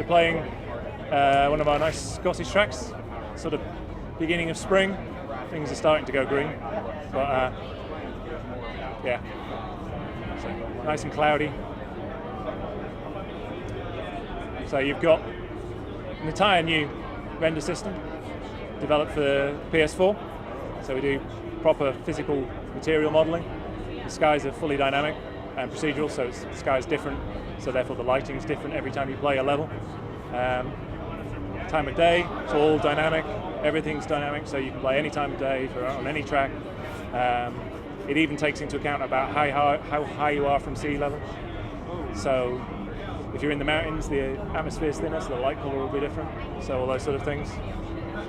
playing one of our nice Scottish tracks, sort of beginning of spring. Things are starting to go green, but yeah, so nice and cloudy. So you've got an entire new render system developed for PS4. So we do proper physical material modeling. The skies are fully dynamic and procedural, so the sky is different, so therefore the lighting is different every time you play a level. Time of day, it's all dynamic, everything's dynamic, so you can play any time of day on any track. It even takes into account about how high you are from sea level. So if you're in the mountains, the atmosphere's thinner, so the light color will be different, so all those sort of things.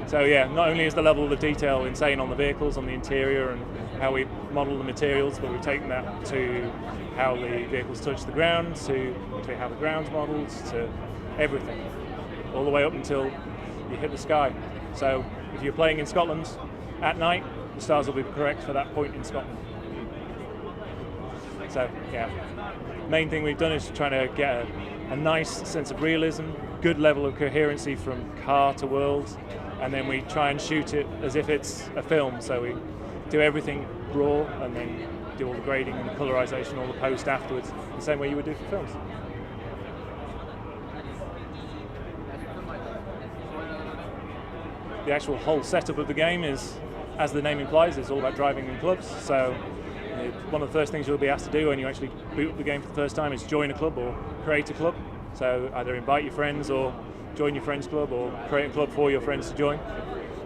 So yeah, not only is the level of detail insane on the vehicles, on the interior and how we model the materials, but we've taken that to how the vehicles touch the ground, to how the ground's modeled, to everything, all the way up until you hit the sky. So if you're playing in Scotland at night, the stars will be correct for that point in Scotland. So yeah, main thing we've done is trying to get a nice sense of realism, good level of coherency from car to world, and then we try and shoot it as if it's a film. So we do everything raw and then do all the grading and the colorization, all the post afterwards, the same way you would do for films. The actual whole setup of the game is, as the name implies, it's all about driving in clubs. So one of the first things you'll be asked to do when you actually boot up the game for the first time is join a club or create a club. So either invite your friends or join your friends club or create a club for your friends to join.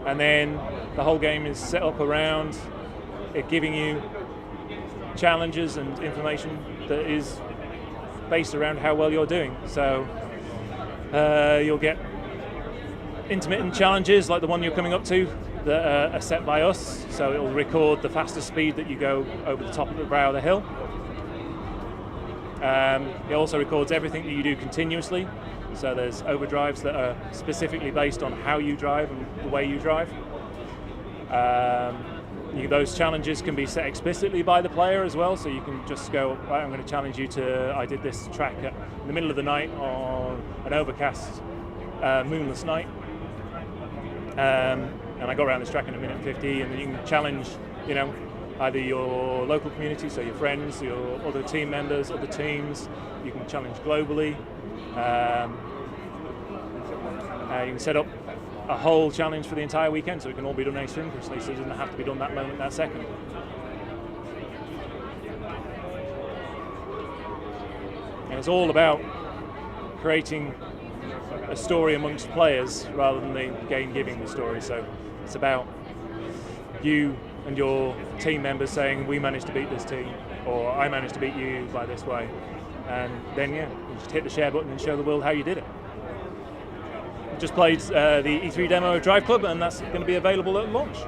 And then the whole game is set up around it giving you challenges and information that is based around how well you're doing. So you'll get intermittent challenges like the one you're coming up to that are set by us. So it will record the fastest speed that you go over the top of the brow of the hill. It also records everything that you do continuously. So there's overdrives that are specifically based on how you drive and the way you drive. Those challenges can be set explicitly by the player as well, so you can just go, right, I'm going to challenge you to, I did this track in the middle of the night on an overcast, moonless night, and I got around this track in 1:50, and then you can challenge, either your local community, so your friends, your other team members, other teams. You can challenge globally. You can set up a whole challenge for the entire weekend, so it can all be done asynchronously, so it doesn't have to be done that moment, that second. And it's all about creating a story amongst players rather than the game giving the story. So it's about you and your team members saying, we managed to beat this team, or I managed to beat you by this way. And then, you just hit the share button and show the world how you did it. We just played the E3 demo of Drive Club, and that's going to be available at launch.